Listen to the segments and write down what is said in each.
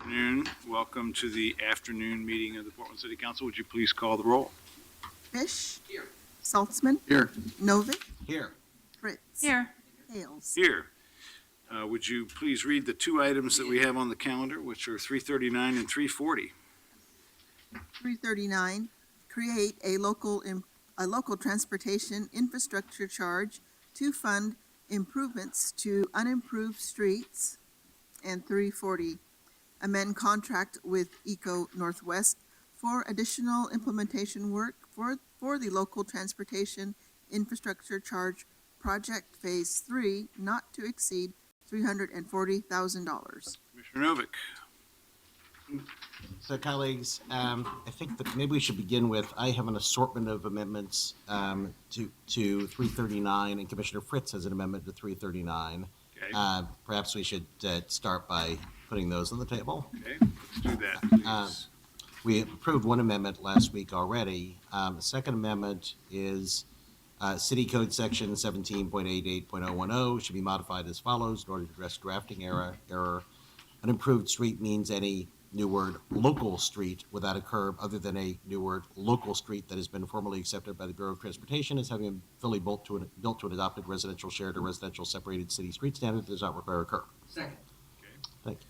afternoon. Welcome to the afternoon meeting of the Portland City Council. Would you please call the roll? Fish. Here. Saltzman. Here. Novick. Here. Fritz. Here. Hales. Here. Would you please read the two items that we have on the calendar, which are 339 and 340? 339, create a local transportation infrastructure charge to fund improvements to unimproved streets. And 340, amend contract with Eco Northwest for additional implementation work for the local transportation infrastructure charge project phase 3, not to exceed $340,000. Commissioner Novick. So, colleagues, I think that maybe we should begin with, I have an assortment of amendments to 339, and Commissioner Fritz has an amendment to 339. Okay. Perhaps we should start by putting those on the table. Okay, let's do that, please. We approved one amendment last week already. The second amendment is City Code Section 17.88.010 should be modified as follows in order to address drafting error. An improved street means any new word local street without a curb other than a new word local street that has been formally accepted by the Bureau of Transportation as having been fully built to an adopted residential shared or residential separated city street standard that does not require a curb. Second. Thank you.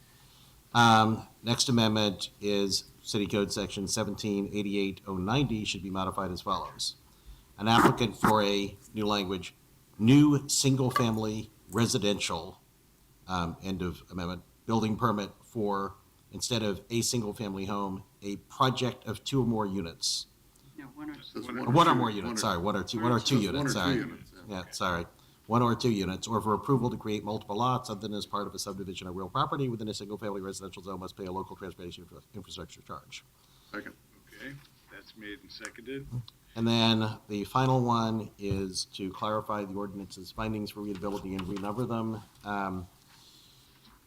Next amendment is City Code Section 1788.090 should be modified as follows. An applicant for a new language, new single-family residential, end of amendment, building permit for, instead of a single-family home, a project of two or more units. No, one or two. One or more units, sorry, one or two units, sorry. Yeah, sorry. One or two units, or for approval to create multiple lots other than as part of a subdivision of real property within a single-family residential zone must pay a local transportation infrastructure charge. Second. Okay, that's made and seconded. And then the final one is to clarify the ordinance's findings for readability and renumber them.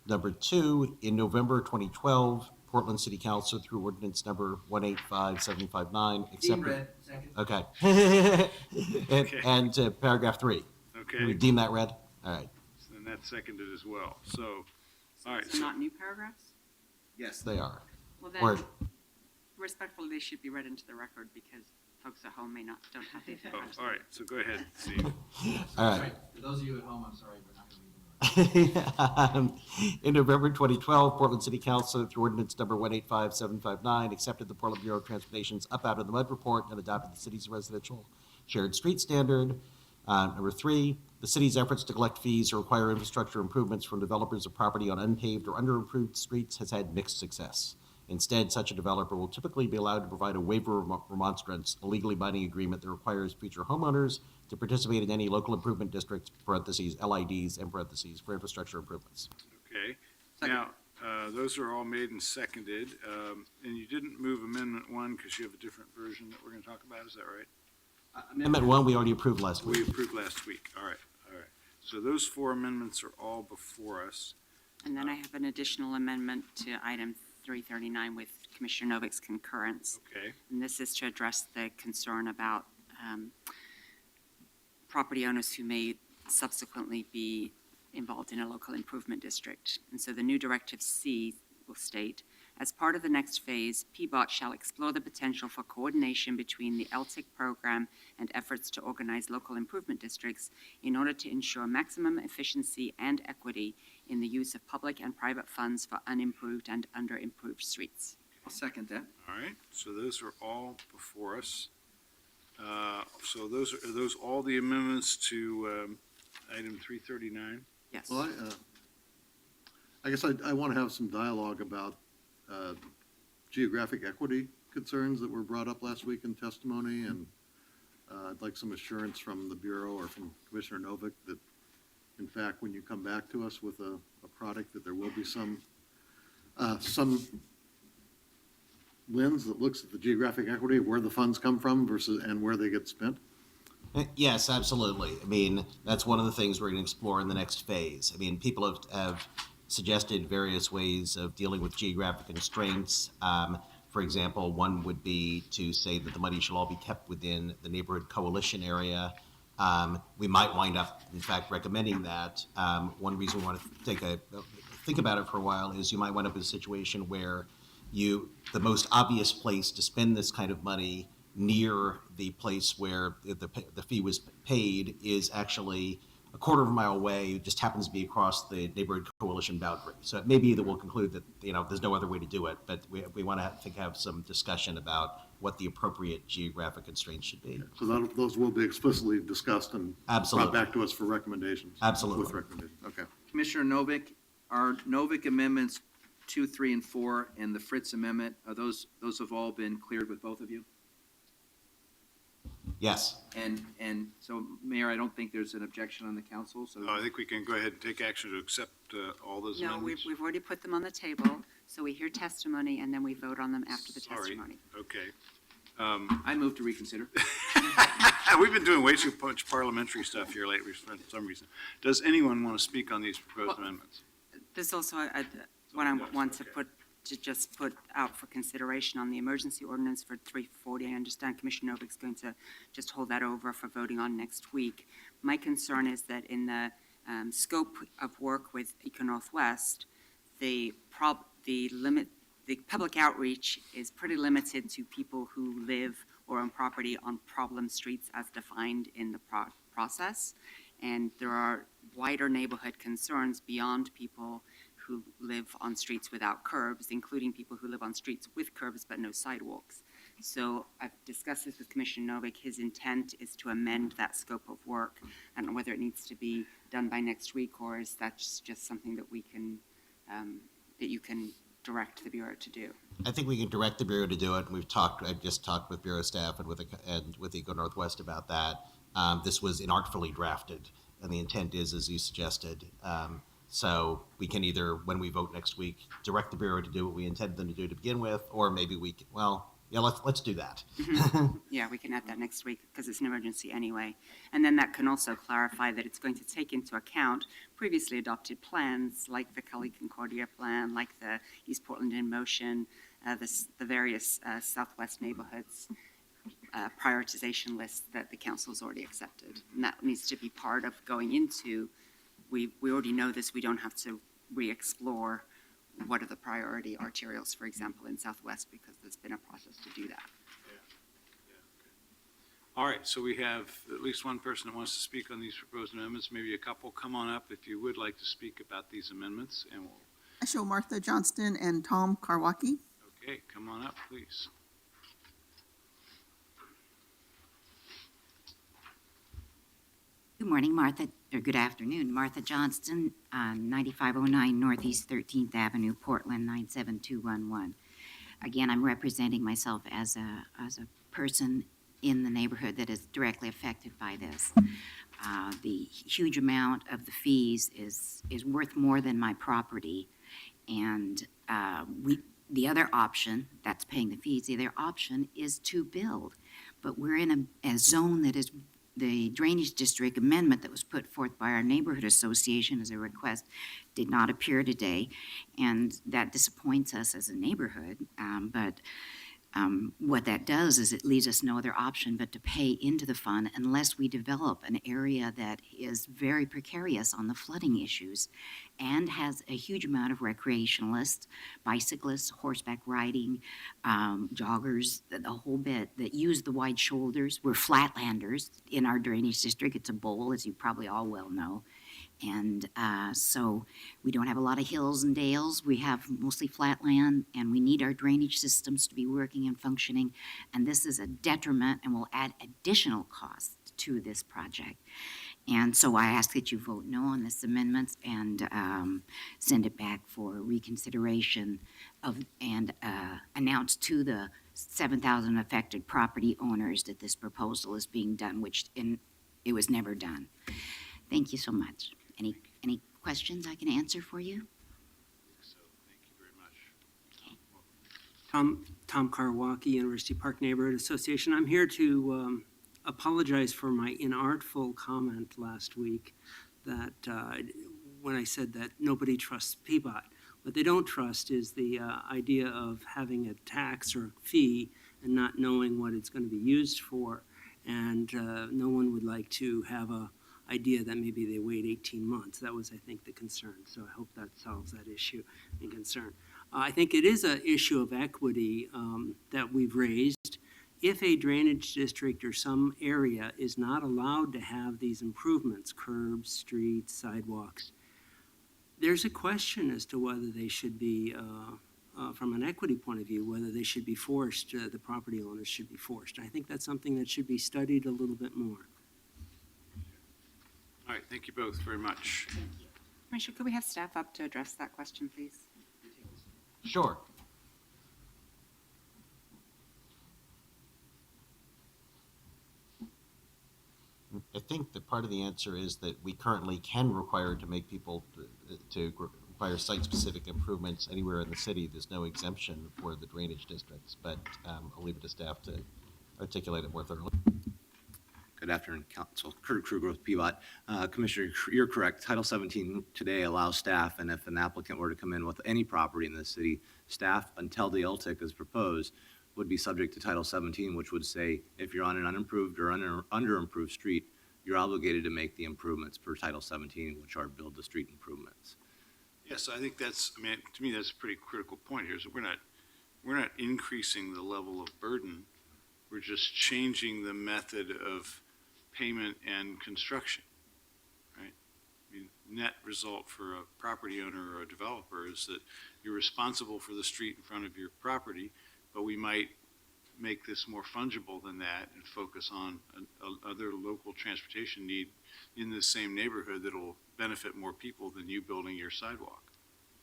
Number 2, in November 2012, Portland City Council through ordinance number 185759 accepted. Okay. And paragraph 3. Okay, We deem that read? All right. and that's seconded as well. So, all right. So not new paragraphs? Yes, they are. Well, Or- then, respectfully, they should be read into the record because folks at home don't have the. Oh, all right, so go ahead, Steve. All right. For those of you at home, I'm sorry, we're not going to read them. In November 2012, Portland City Council, through ordinance number 185759, accepted the Portland Bureau of Transportation's Up Out of the Mud report and adopted the city's residential shared street standard. Number 3, the city's efforts to collect fees or require infrastructure improvements from developers of property on unpaved or under-improved streets has had mixed success. Instead, such a developer will typically be allowed to provide a waiver of remonstrance, a legally binding agreement that requires future homeowners to participate in any local improvement districts, parentheses, LIDs, and parentheses, for infrastructure improvements. Okay, Second. now, those are all made and seconded, and you didn't move Amendment 1 because you have a different version that we're going to talk about, is that right? Amendment 1, we already approved last We week. approved last week, all right, all right. So those 4 amendments are all before us. And then I have an additional amendment to item 339 with Commissioner Novick's concurrence. Okay, And this is to address the concern about property owners who may subsequently be involved in a local improvement district. And so the new Directive C will state, as part of the next phase, PBOT shall explore the potential for coordination between the LTIC program and efforts to organize local improvement districts in order to ensure maximum efficiency and equity in the use of public and private funds for unimproved and under-improved streets. I'll second that. all right, so those are all before us. So are those all the amendments to item 339? Yes. Well, I guess I want to have some dialogue about geographic equity concerns that were brought up last week in testimony, and I'd like some assurance from the Bureau or from Commissioner Novick that, in fact, when you come back to us with a product, that there will be some lens that looks at the geographic equity, where the funds come from versus, and where they get spent. Yes, absolutely. I mean, that's one of the things we're going to explore in the next phase. I mean, people have suggested various ways of dealing with geographic constraints. For example, one would be to say that the money shall all be kept within the neighborhood coalition area. We might wind up, in fact, recommending that. One reason we want to think think about it for a while, is you might wind up in a situation where the most obvious place to spend this kind of money near the place where the fee was paid is actually a quarter of a mile away, just happens to be across the neighborhood coalition boundary. So it may be that we'll conclude that, there's no other way to do it, but we want to have some discussion about what the appropriate geographic constraints should be. So those will be explicitly discussed and Absolutely. brought back to us for recommendations. Absolutely. With recommendations, okay. Commissioner Novick, are Novick amendments 2, 3, and 4, and the Fritz amendment, are those have all been cleared with both of you? Yes. And so, Mayor, I don't think there's an objection on the council, so. I think we can go ahead and take action to accept all those No, amendments. we've already put them on the table, so we hear testimony and then we vote on them after the Sorry. testimony. Okay. I move to reconsider. We've been doing way too much parliamentary stuff here lately for some reason. Does anyone want to speak on these proposed Well, amendments? There's also what I want to just put out for consideration on the emergency ordinance for 340. I understand Commissioner Novick's going to just hold that over for voting on next week. My concern is that in the scope of work with Eco Northwest, the public outreach is pretty limited to people who live or own property on problem streets as defined in the process. And there are wider neighborhood concerns beyond people who live on streets without curbs, including people who live on streets with curbs but no sidewalks. So I've discussed this with Commissioner Novick. His intent is to amend that scope of work. I don't know whether it needs to be done by next week, or is that just something that we can, that you can direct the Bureau to do? I think we can direct the Bureau to do it. I've just talked with Bureau staff and with Eco Northwest about that. This was inartfully drafted, and the intent is, as you suggested. So we can either, when we vote next week, direct the Bureau to do what we intended them to do to begin with, or maybe let's do that. Yeah, we can add that next week because it's an emergency anyway. And then that can also clarify that it's going to take into account previously adopted plans like the Cali Concordia plan, like the East Portland in Motion, the various Southwest neighborhoods prioritization lists that the council's already accepted. And that needs to be part of going into, we already know this, we don't have to re-explore what are the priority arterials, for example, in Southwest, because there's been a process to do that. All right, so we have at least one person that wants to speak on these proposed amendments, maybe a couple. Come on up if you would like to speak about these amendments, and we'll, I show Martha Johnston and Tom Karwaki. okay, come on up, please. Good morning, Martha, or good afternoon. Martha Johnston, 9509 Northeast 13th Avenue, Portland, 97211. Again, I'm representing myself as a person in the neighborhood that is directly affected by this. The huge amount of the fees is worth more than my property, and the other option, that's paying the fees, the other option is to build. But we're in a zone that is the drainage district amendment that was put forth by our neighborhood association as a request did not appear today, and that disappoints us as a neighborhood. But what that does is it leaves us no other option but to pay into the fund unless we develop an area that is very precarious on the flooding issues and has a huge amount of recreationalists, bicyclists, horseback riding, joggers, the whole bit that use the wide shoulders. We're flatlanders in our drainage district. It's a bowl, as you probably all well know. And so we don't have a lot of hills and dales. We have mostly flat land, and we need our drainage systems to be working and functioning. And this is a detriment and will add additional cost to this project. And so I ask that you vote no on this amendment and send it back for reconsideration and announce to the 7,000 affected property owners that this proposal is being done, which it was never done. Thank you so much. Any questions I can answer for you? So, thank you very much. Tom Karwaki, University Park Neighborhood Association. I'm here to apologize for my inartful comment last week that when I said that nobody trusts PBOT. What they don't trust is the idea of having a tax or a fee and not knowing what it's going to be used for. And no one would like to have a idea that maybe they wait 18 months. That was, I think, the concern. So I hope that solves that issue and concern. I think it is an issue of equity that we've raised. If a drainage district or some area is not allowed to have these improvements, curbs, streets, sidewalks, there's a question as to whether they should be, from an equity point of view, whether they should be forced, the property owners should be forced. I think that's something that should be studied a little bit more. All right, thank you both very much. Commissioner, could we have staff up to address that question, please? Sure. I think that part of the answer is that we currently can require to make people to require site-specific improvements anywhere in the city. There's no exemption for the drainage districts, but I'll leave it to staff to articulate it more thoroughly. Good afternoon, Council. Kurt Kruger with PBOT. Commissioner, you're correct. Title 17 today allows staff, and if an applicant were to come in with any property in the city, staff, until the LTIC is proposed, would be subject to Title 17, which would say if you're on an unimproved or under-improved street, you're obligated to make the improvements per Title 17, which are build the street improvements. Yes, I think that's, I mean, to me, that's a pretty critical point here, is that we're not increasing the level of burden. We're just changing the method of payment and construction, right? I mean, net result for a property owner or a developer is that you're responsible for the street in front of your property, but we might make this more fungible than that and focus on other local transportation need in the same neighborhood that'll benefit more people than you building your sidewalk.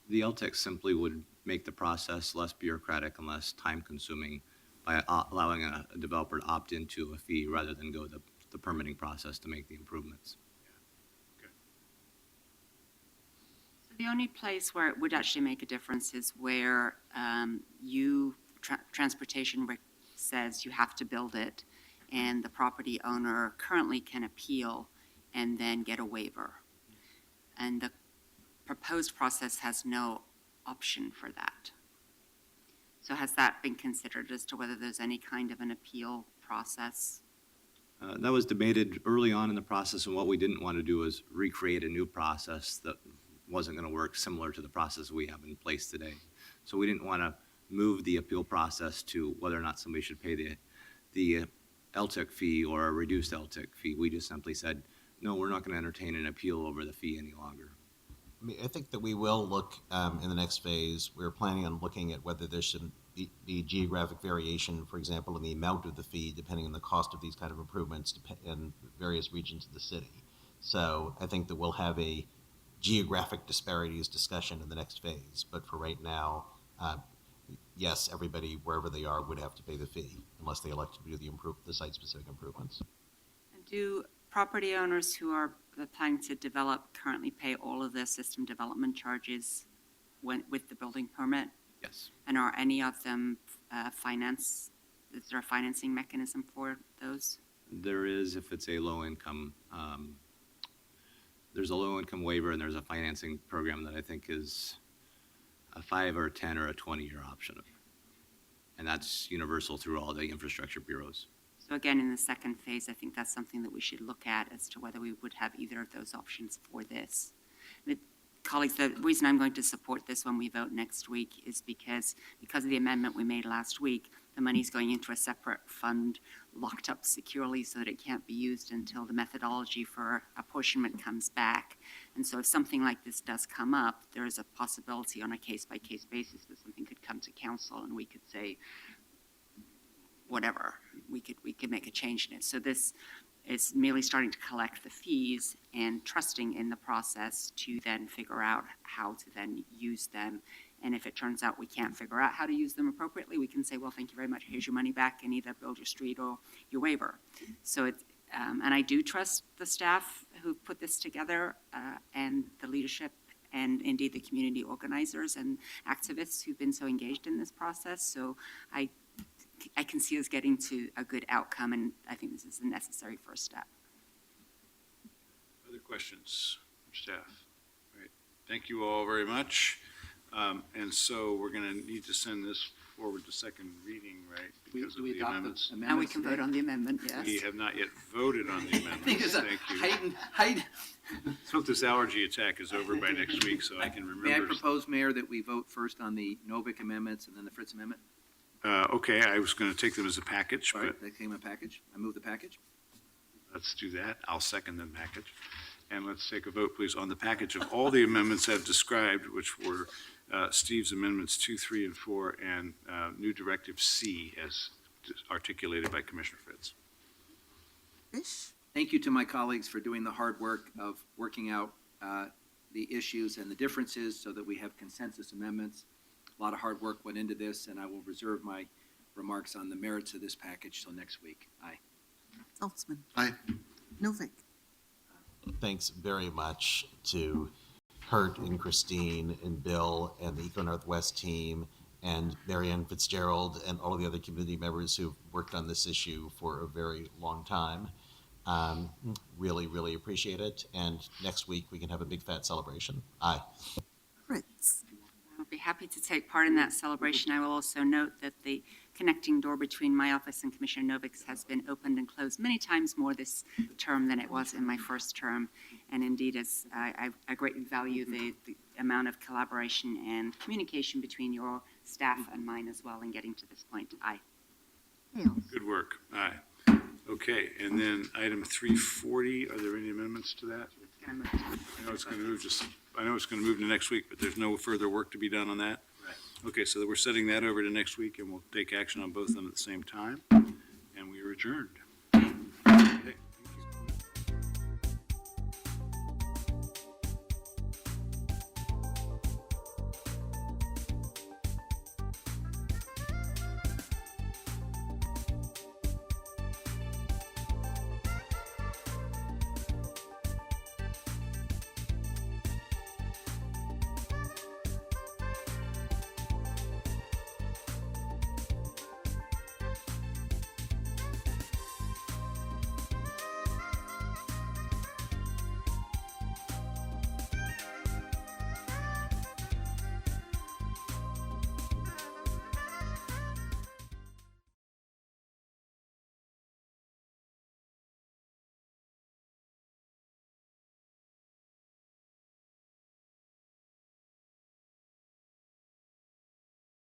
The LTIC simply would make the process less bureaucratic and less time-consuming by allowing a developer to opt into a fee rather than go the permitting process to make the improvements. The only place where it would actually make a difference is where transportation says you have to build it, and the property owner currently can appeal and then get a waiver. And the proposed process has no option for that. So has that been considered as to whether there's any kind of an appeal process? That was debated early on in the process, and what we didn't want to do is recreate a new process that wasn't going to work similar to the process we have in place today. So we didn't want to move the appeal process to whether or not somebody should pay the LTIC fee or a reduced LTIC fee. We just simply said, no, we're not going to entertain an appeal over the fee any longer. I mean, I think that we will look in the next phase. We're planning on looking at whether there should be geographic variation, for example, in the amount of the fee, depending on the cost of these kind of improvements in various regions of the city. So I think that we'll have a geographic disparities discussion in the next phase. But for right now, yes, everybody, wherever they are, would have to pay the fee unless they elect to do the site-specific improvements. And do property owners who are planning to develop currently pay all of their system development charges with the building permit? Yes. And are any of them is there a financing mechanism for those? There is, if it's a low income, there's a low income waiver, and there's a financing program that I think is a 5 or a 10 or a 20-year option. And that's universal through all the infrastructure bureaus. So again, in the second phase, I think that's something that we should look at as to whether we would have either of those options for this. Colleagues, the reason I'm going to support this when we vote next week is because of the amendment we made last week, the money's going into a separate fund locked up securely so that it can't be used until the methodology for apportionment comes back. And so if something like this does come up, there is a possibility on a case-by-case basis that something could come to council and we could say, whatever, we could make a change in it. So this is merely starting to collect the fees and trusting in the process to then figure out how to then use them. And if it turns out we can't figure out how to use them appropriately, we can say, well, thank you very much, here's your money back, and either build your street or your waiver. So it's, and I do trust the staff who put this together and the leadership and indeed the community organizers and activists who've been so engaged in this process. So I can see us getting to a good outcome, and I think this is a necessary first step. Other questions from staff? All right. Thank you all very much. And so we're going to need to send this forward to second reading, right? We- Because do of we the adopt the amendments. Now we amendments can today? vote on the amendment, We yes. have not yet voted on the I think amendments. it's a Thank you. heightened. Let's hope this allergy attack is over by next week so I can May I remember. propose, Mayor, that we vote first on the Novick amendments and then the Fritz amendment? Okay, I was going to take them as a package, All but right, that came in a package. I move the package. let's do that. I'll second the package. And let's take a vote, please, on the package of all the amendments I've described, which were Steve's amendments 2, 3, and 4, and new Directive C as articulated by Commissioner Fritz. Fish? Thank you to my colleagues for doing the hard work of working out the issues and the differences so that we have consensus amendments. A lot of hard work went into this, and I will reserve my remarks on the merits of this package till next week. Aye. Saltzman? Aye. Novick? Thanks very much to Kurt and Christine and Bill and the Eco Northwest team and Marianne Fitzgerald and all of the other community members who've worked on this issue for a very long time. Really, really appreciate it. And next week, we can have a big fat celebration. Aye. Fritz? I'll be happy to take part in that celebration. I will also note that the connecting door between my office and Commissioner Novick's has been opened and closed many times more this term than it was in my first term. And indeed, as I greatly value the amount of collaboration and communication between your staff and mine as well in getting to this point. Aye. Hales? Good work. Aye. Okay, and then item 340, are there any amendments to that? It's gonna move to- I know it's going to move to next week, but there's no further work to be done on that? Right. Okay, so we're setting that over to next week, and we'll take action on both of them at the same time, and we are adjourned.